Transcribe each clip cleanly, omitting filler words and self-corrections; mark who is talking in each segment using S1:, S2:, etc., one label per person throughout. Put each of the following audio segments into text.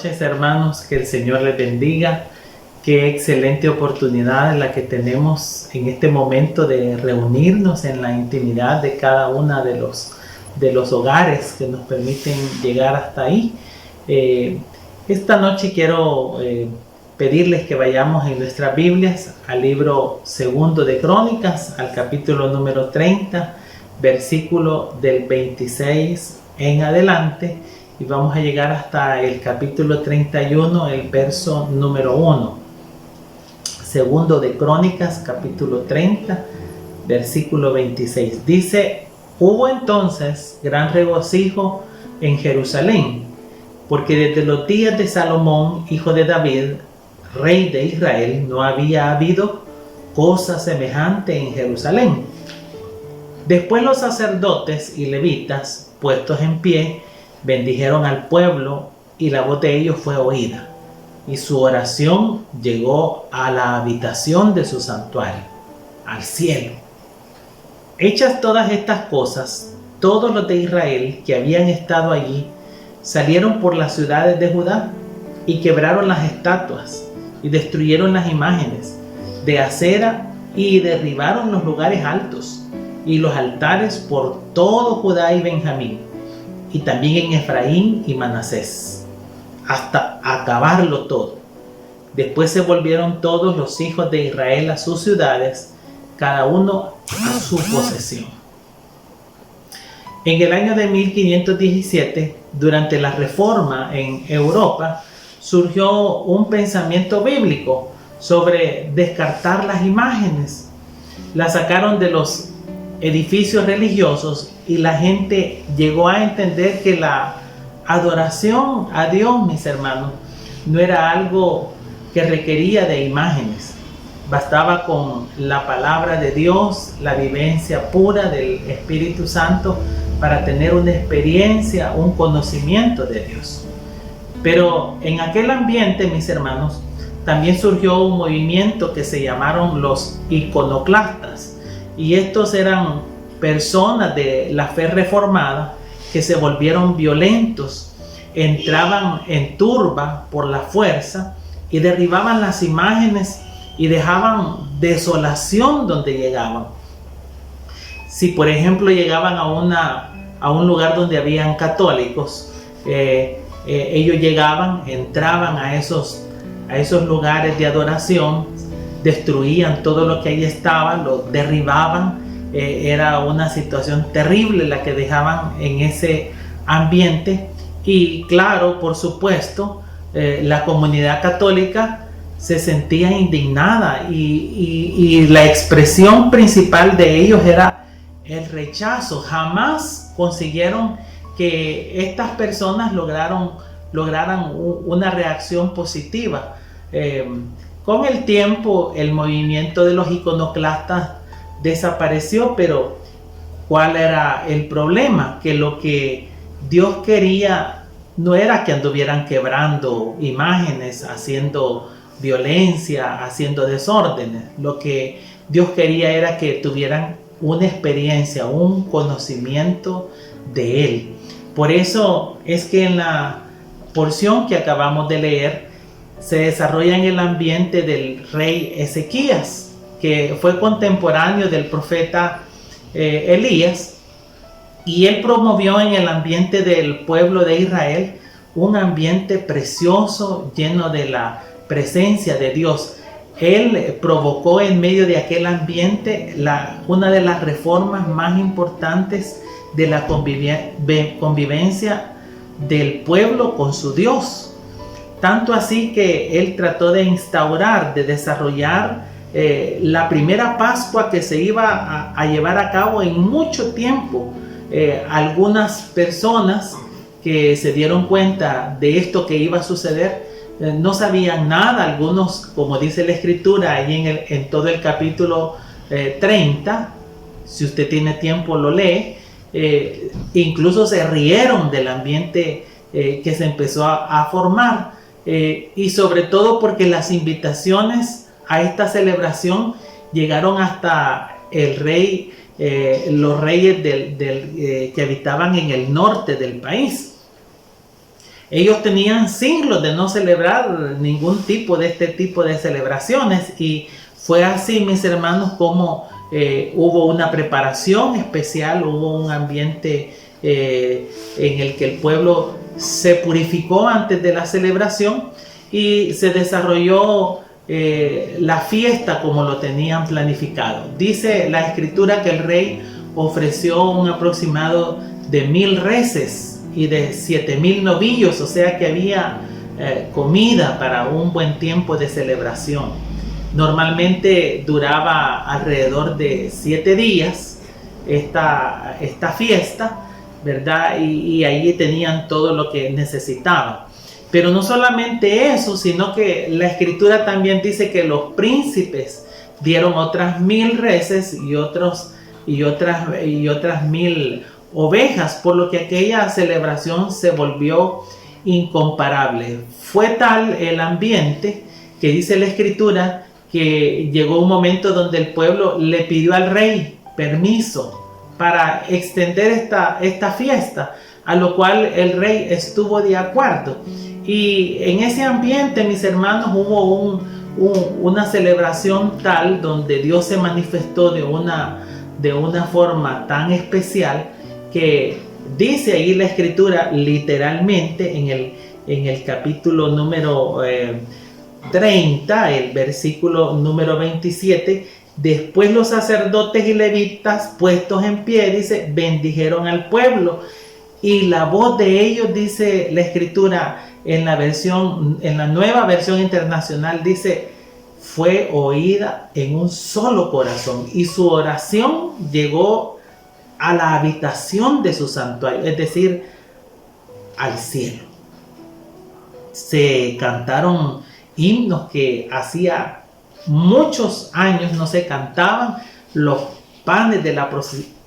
S1: noches, hermanos, que el Señor les bendiga. Qué excelente oportunidad la que tenemos en este momento de reunirnos en la intimidad de cada una de los hogares que nos permiten llegar hasta ahí. Esta noche quiero pedirles que vayamos en nuestras Biblias al libro segundo de Crónicas, al capítulo número 30, versículo del 26 en adelante, y vamos a llegar hasta el capítulo 31, el verso número 1. Segundo de Crónicas, capítulo 30, versículo 26. Dice: hubo entonces gran regocijo en Jerusalén, porque desde los días de Salomón, hijo de David, rey de Israel, no había habido cosa semejante en Jerusalén. Después los sacerdotes y levitas, puestos en pie, bendijeron al pueblo, y la voz de ellos fue oída, y su oración llegó a la habitación de su santuario, al cielo. Hechas todas estas cosas, todos los de Israel que habían estado allí salieron por las ciudades de Judá y quebraron las estatuas y destruyeron las imágenes de acera y derribaron los lugares altos y los altares por todo Judá y Benjamín, y también en Efraín y Manasés, hasta acabarlo todo. Después se volvieron todos los hijos de Israel a sus ciudades, cada uno a su posesión. En el año de 1517, durante la Reforma en Europa, surgió un pensamiento bíblico sobre descartar las imágenes. Las sacaron de los edificios religiosos y la gente llegó a entender que la adoración a Dios, mis hermanos, no era algo que requería de imágenes. Bastaba con la palabra de Dios, la vivencia pura del Espíritu Santo para tener una experiencia, un conocimiento de Dios. Pero en aquel ambiente, mis hermanos, también surgió un movimiento que se llamaron los iconoclastas. Y estos eran personas de la fe reformada que se volvieron violentos, entraban en turba por la fuerza y derribaban las imágenes y dejaban desolación donde llegaban. Si por ejemplo llegaban a un lugar donde habían católicos, ellos llegaban, entraban a esos lugares de adoración, destruían todo lo que ahí estaba, lo derribaban. Era una situación terrible la que dejaban en ese ambiente. Y claro, por supuesto, la comunidad católica se sentía indignada y la expresión principal de ellos era el rechazo. Jamás consiguieron que estas personas lograran una reacción positiva. Con el tiempo, el movimiento de los iconoclastas desapareció, pero ¿cuál era el problema? Que lo que Dios quería no era que anduvieran quebrando imágenes, haciendo violencia, haciendo desórdenes. Lo que Dios quería era que tuvieran una experiencia, un conocimiento de Él. Por eso es que en la porción que acabamos de leer se desarrolla en el ambiente del rey Ezequías, que fue contemporáneo del profeta Elías, y él promovió en el ambiente del pueblo de Israel un ambiente precioso, lleno de la presencia de Dios. Él provocó en medio de aquel ambiente una de las reformas más importantes de la convivencia del pueblo con su Dios. Tanto así que él trató de instaurar, de desarrollar la primera Pascua que se iba a llevar a cabo en mucho tiempo. Algunas personas que se dieron cuenta de esto que iba a suceder no sabían nada. Algunos, como dice la Escritura ahí en todo el capítulo 30, si usted tiene tiempo lo lee, incluso se rieron del ambiente que se empezó a formar. Y sobre todo porque las invitaciones a esta celebración llegaron hasta el rey, los reyes que habitaban en el norte del país. Ellos tenían siglos de no celebrar ningún tipo de este tipo de celebraciones, y fue así, mis hermanos, como hubo una preparación especial, hubo un ambiente en el que el pueblo se purificó antes de la celebración y se desarrolló la fiesta como lo tenían planificado. Dice la escritura que el rey ofreció un aproximado de 1000 reses y de 7000 novillos, o sea que había comida para un buen tiempo de celebración. Normalmente duraba alrededor de 7 días esta fiesta, ¿verdad? Y ahí tenían todo lo que necesitaban. Pero no solamente eso, sino que la escritura también dice que los príncipes dieron otras 1000 reses y otras 1000 ovejas, por lo que aquella celebración se volvió incomparable. Fue tal el ambiente que dice la escritura que llegó un momento donde el pueblo le pidió al rey permiso para extender esta fiesta, a lo cual el rey estuvo de acuerdo. Y en ese ambiente, mis hermanos, hubo una celebración tal donde Dios se manifestó de una forma tan especial que dice ahí la escritura literalmente en el capítulo número 30, el versículo número 27, después los sacerdotes y levitas puestos en pie, dice, bendijeron al pueblo, y la voz de ellos, dice la escritura en la nueva versión internacional, dice, fue oída en un solo corazón, y su oración llegó a la habitación de su santuario, es decir, al cielo. Se cantaron himnos que hacía muchos años no se cantaban, los panes de la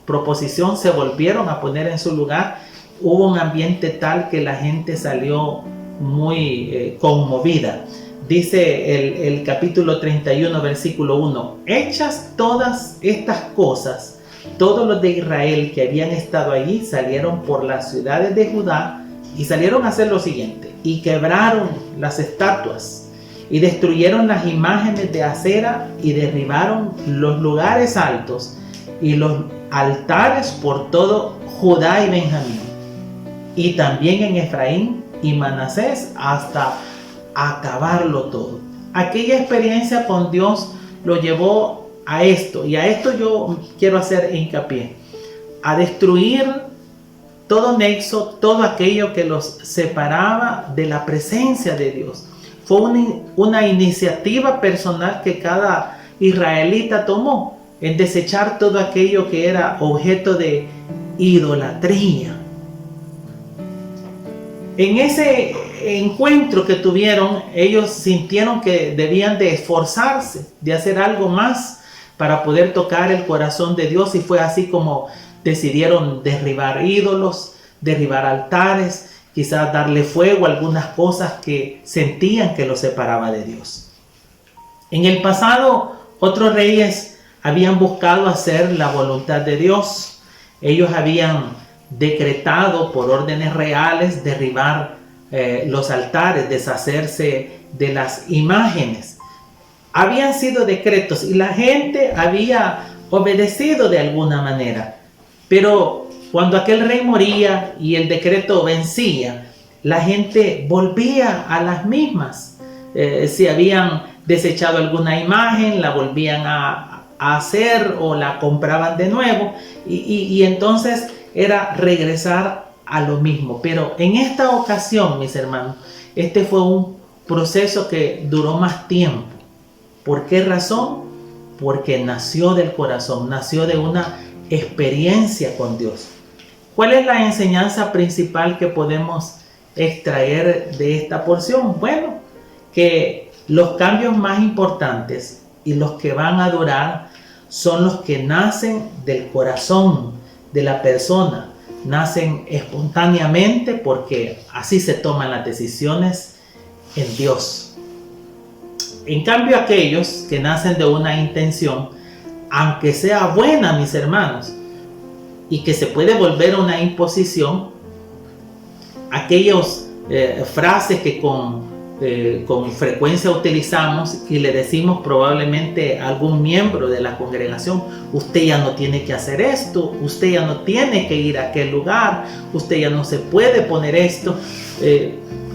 S1: proposición se volvieron a poner en su lugar, hubo un ambiente tal que la gente salió muy conmovida. Dice el capítulo 31, versículo 1, hechas todas estas cosas, todos los de Israel que habían estado allí salieron por las ciudades de Judá y salieron a hacer lo siguiente, y quebraron las estatuas y destruyeron las imágenes de acera y derribaron los lugares altos y los altares por todo Judá y Benjamín, y también en Efraín y Manasés, hasta acabarlo todo. Aquella experiencia con Dios lo llevó a esto, y a esto yo quiero hacer hincapié, a destruir todo nexo, todo aquello que los separaba de la presencia de Dios. Fue una iniciativa personal que cada israelita tomó en desechar todo aquello que era objeto de idolatría. En ese encuentro que tuvieron, ellos sintieron que debían de esforzarse, de hacer algo más para poder tocar el corazón de Dios, y fue así como decidieron derribar ídolos, derribar altares, quizás darle fuego a algunas cosas que sentían que los separaba de Dios. En el pasado, otros reyes habían buscado hacer la voluntad de Dios. Ellos habían decretado por órdenes reales derribar los altares, deshacerse de las imágenes. Habían sido decretos y la gente había obedecido de alguna manera, pero cuando aquel rey moría y el decreto vencía, la gente volvía a las mismas. Si habían desechado alguna imagen, la volvían a hacer o la compraban de nuevo, y entonces era regresar a lo mismo. Pero en esta ocasión, mis hermanos, este fue un proceso que duró más tiempo. ¿Por qué razón? Porque nació del corazón, nació de una experiencia con Dios. ¿Cuál es la enseñanza principal que podemos extraer de esta porción? Bueno, que los cambios más importantes y los que van a durar son los que nacen del corazón de la persona, nacen espontáneamente porque así se toman las decisiones en Dios. En cambio, aquellos que nacen de una intención, aunque sea buena, mis hermanos, y que se puede volver una imposición, aquellos frases que con frecuencia utilizamos y le decimos probablemente a algún miembro de la congregación: usted ya no tiene que hacer esto, usted ya no tiene que ir a aquel lugar, usted ya no se puede poner esto.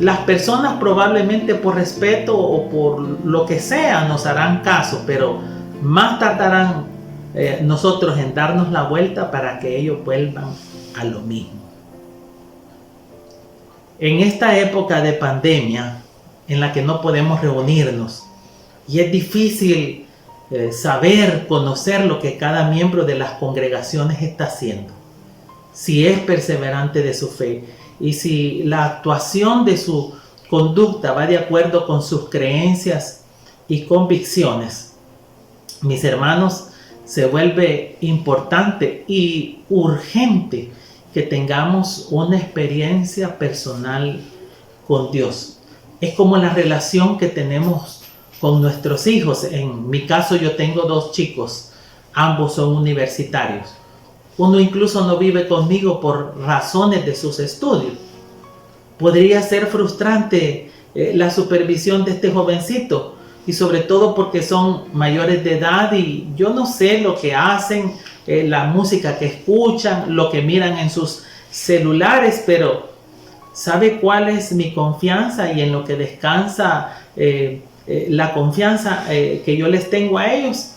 S1: Las personas probablemente por respeto o por lo que sea nos harán caso, pero más tardarán nosotros en darnos la vuelta para que ellos vuelvan a lo mismo. En esta época de pandemia en la que no podemos reunirnos y es difícil saber, conocer lo que cada miembro de las congregaciones está haciendo, si es perseverante de su fe y si la actuación de su conducta va de acuerdo con sus creencias y convicciones, mis hermanos, se vuelve importante y urgente que tengamos una experiencia personal con Dios. Es como la relación que tenemos con nuestros hijos. En mi caso, yo tengo 2 chicos, ambos son universitarios. Uno incluso no vive conmigo por razones de sus estudios. Podría ser frustrante la supervisión de este jovencito, y sobre todo porque son mayores de edad y yo no sé lo que hacen, la música que escuchan, lo que miran en sus celulares, pero ¿sabe cuál es mi confianza y en lo que descansa la confianza que yo les tengo a ellos?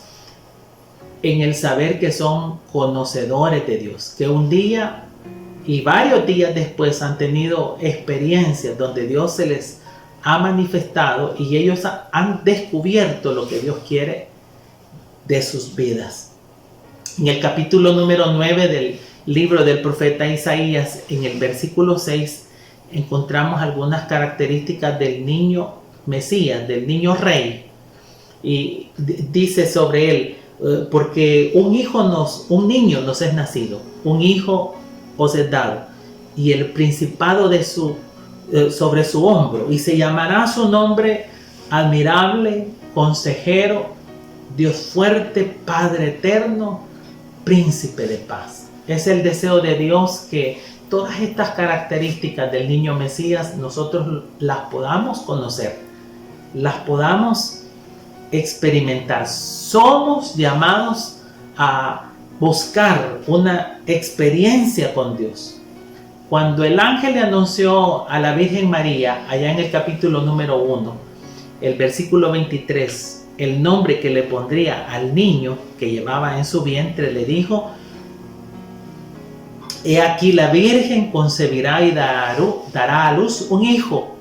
S1: En el saber que son conocedores de Dios, que un día y varios días después han tenido experiencias donde Dios se les ha manifestado y ellos han descubierto lo que Dios quiere de sus vidas. En el capítulo número 9 del libro del profeta Isaías, en el versículo 6, encontramos algunas características del niño Mesías, del niño rey, y dice sobre él: porque un niño nos es nacido, un hijo os es dado, y el principado sobre su hombro, y se llamará su nombre Admirable, Consejero, Dios fuerte, Padre eterno, Príncipe de paz. Es el deseo de Dios que todas estas características del niño Mesías nosotros las podamos conocer, las podamos experimentar. Somos llamados a buscar una experiencia con Dios. Cuando el ángel le anunció a la Virgen María, allá en el capítulo número 1, el versículo 23, el nombre que le pondría al niño que llevaba en su vientre, le dijo: he aquí la Virgen concebirá y dará a luz un hijo,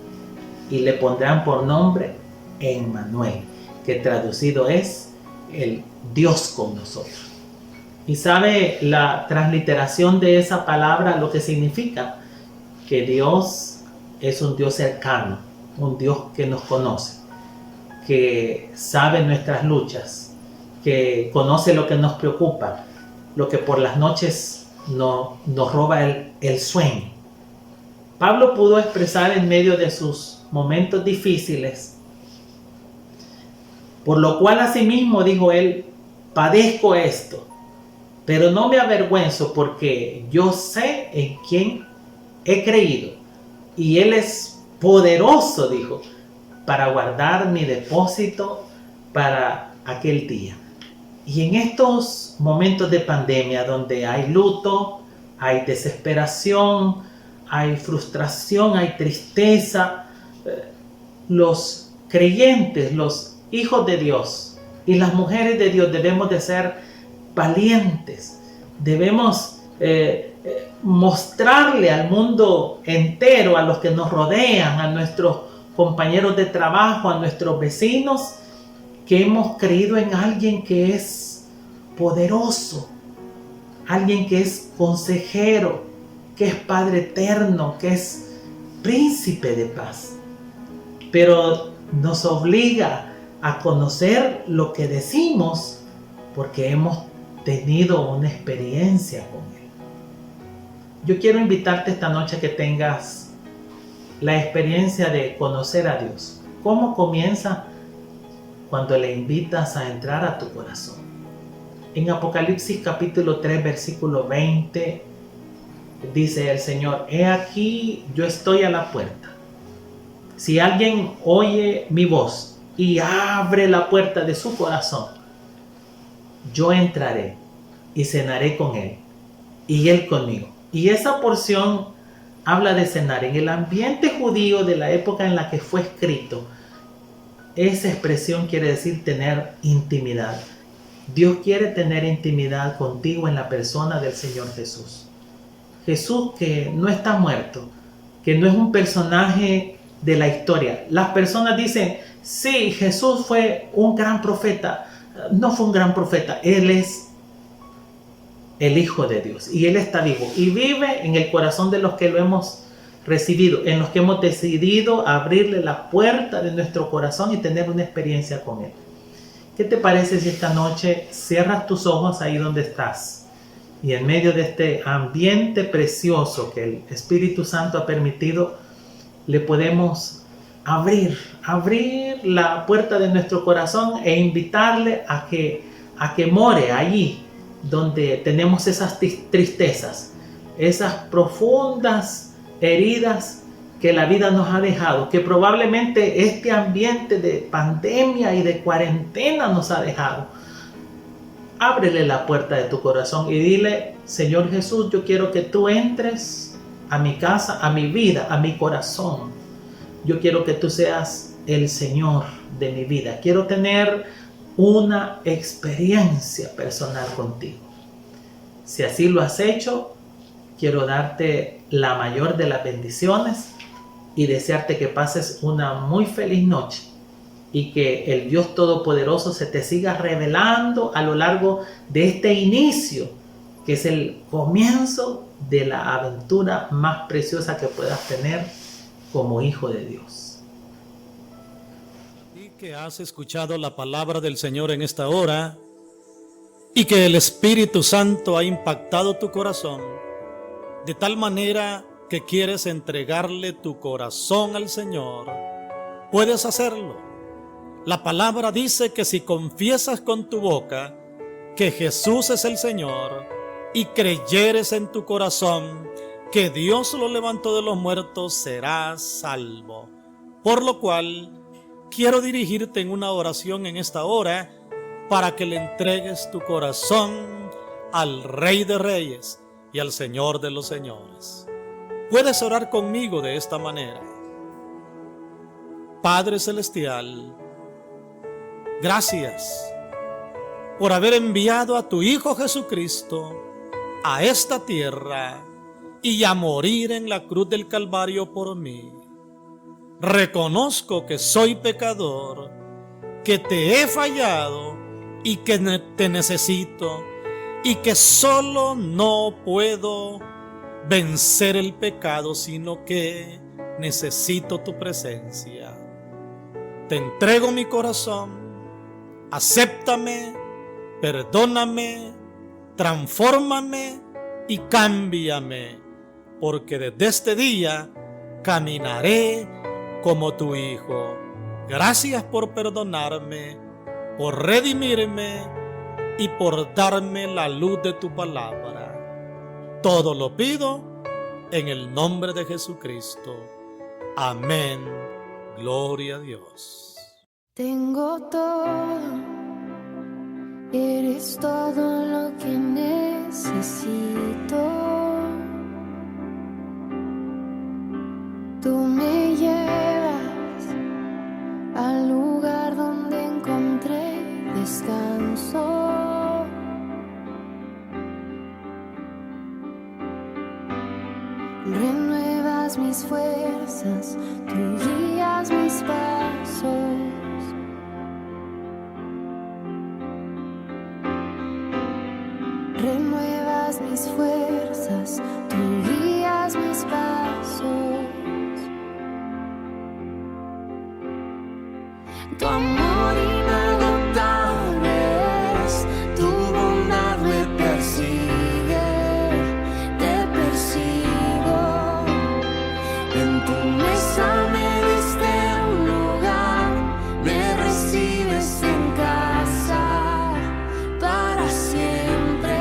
S1: y le pondrán por nombre Emmanuel, que traducido es el Dios con nosotros. Y sabe la transliteración de esa palabra lo que significa: que Dios es un Dios cercano, un Dios que nos conoce, que sabe nuestras luchas, que conoce lo que nos preocupa, lo que por las noches nos roba el sueño. Pablo pudo expresar en medio de sus momentos difíciles: por lo cual asimismo, dijo él, padezco esto, pero no me avergüenzo, porque yo sé en quién he creído, y él es poderoso, dijo, para guardar mi depósito para aquel día. Y en estos momentos de pandemia, donde hay luto, hay desesperación, hay frustración, hay tristeza, los creyentes, los hijos de Dios y las mujeres de Dios debemos de ser valientes. Debemos mostrarle al mundo entero, a los que nos rodean, a nuestros compañeros de trabajo, a nuestros vecinos, que hemos creído en alguien que es poderoso, alguien que es consejero, que es Padre eterno, que es Príncipe de paz. Pero nos obliga a conocer lo que decimos porque hemos tenido una experiencia con Él. Yo quiero invitarte esta noche a que tengas la experiencia de conocer a Dios. ¿Cómo comienza? Cuando le invitas a entrar a tu corazón. En Apocalipsis capítulo 3, versículo 20, dice el Señor: he aquí, yo estoy a la puerta Si alguien oye mi voz y abre la puerta de su corazón, yo entraré y cenaré con él y él conmigo. Y esa porción habla de cenar. En el ambiente judío de la época en la que fue escrito, esa expresión quiere decir tener intimidad. Dios quiere tener intimidad contigo en la persona del Señor Jesús. Jesús que no está muerto, que no es un personaje de la historia. Las personas dicen, sí, Jesús fue un gran profeta. No fue un gran profeta, Él es el Hijo de Dios y Él está vivo y vive en el corazón de los que lo hemos recibido, en los que hemos decidido abrirle la puerta de nuestro corazón y tener una experiencia con Él. ¿Qué te parece si esta noche cierras tus ojos ahí donde estás y en medio de este ambiente precioso que el Espíritu Santo ha permitido, le podemos abrir la puerta de nuestro corazón e invitarle a que more allí donde tenemos esas tristezas, esas profundas heridas que la vida nos ha dejado, que probablemente este ambiente de pandemia y de cuarentena nos ha dejado. Ábrele la puerta de tu corazón y dile, Señor Jesús, yo quiero que tú entres a mi casa, a mi vida, a mi corazón. Yo quiero que tú seas el Señor de mi vida. Quiero tener una experiencia personal contigo. Si así lo has hecho, quiero darte la mayor de las bendiciones y desearte que pases una muy feliz noche y que el Dios Todopoderoso se te siga revelando a lo largo de este inicio, que es el comienzo de la aventura más preciosa que puedas tener como hijo de Dios.
S2: Que has escuchado la palabra del Señor en esta hora y que el Espíritu Santo ha impactado tu corazón de tal manera que quieres entregarle tu corazón al Señor, puedes hacerlo. La palabra dice que si confiesas con tu boca que Jesús es el Señor y creyeres en tu corazón que Dios lo levantó de los muertos, serás salvo. Por lo cual quiero dirigirte en una oración en esta hora para que le entregues tu corazón al Rey de Reyes y al Señor de los Señores. Puedes orar conmigo de esta manera. Padre Celestial, gracias por haber enviado a tu Hijo Jesucristo a esta tierra y a morir en la cruz del Calvario por mí. Reconozco que soy pecador, que te he fallado y que te necesito y que solo no puedo vencer el pecado, sino que necesito tu presencia. Te entrego mi corazón, acéptame, perdóname, transfórmame y cámbiame, porque desde este día caminaré como tu Hijo. Gracias por perdonarme, por redimirme y por darme la luz de tu palabra. Todo lo pido en el nombre de Jesucristo. Amén. Gloria a Dios.
S3: Tengo todo, eres todo lo que necesito. Tú me llevas al lugar donde encontré descanso. Renuevas mis fuerzas, tú guías mis pasos. Renuevas mis fuerzas, tú guías mis pasos. Tu amor inagotable es, tu bondad me persigue, te persigo. En tu mesa me diste un lugar, me recibes en casa para siempre.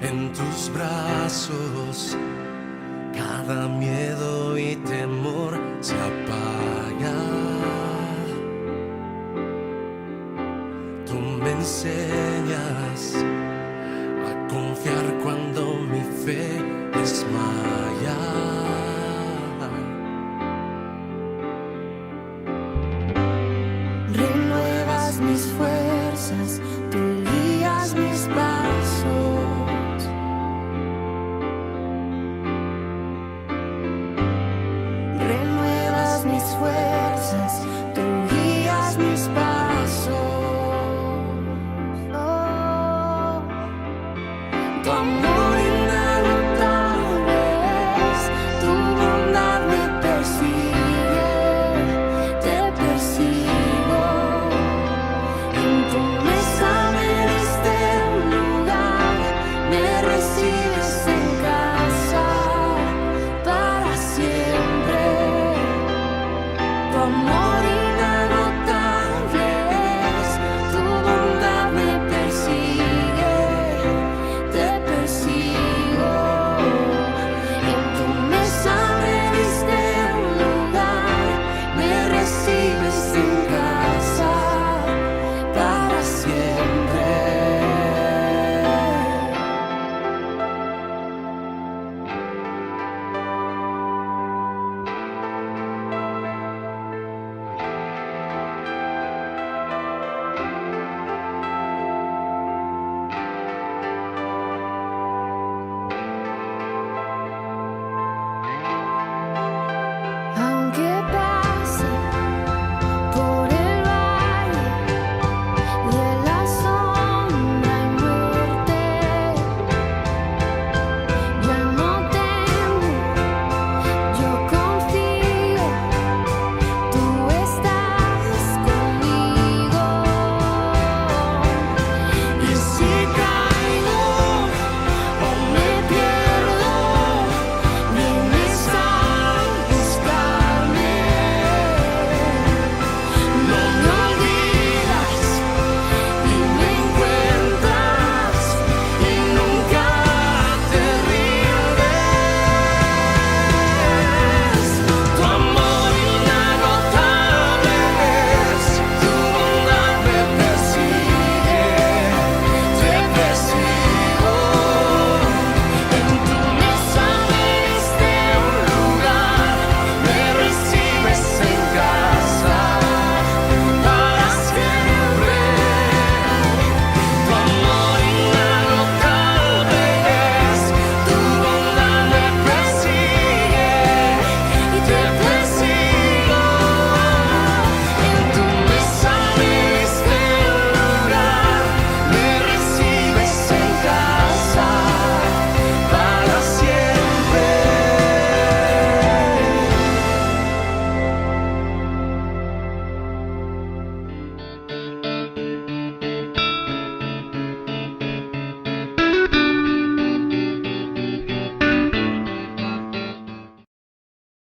S4: En tus brazos cada miedo y temor se apaga. Tú me enseñas a confiar cuando mi fe desmaya.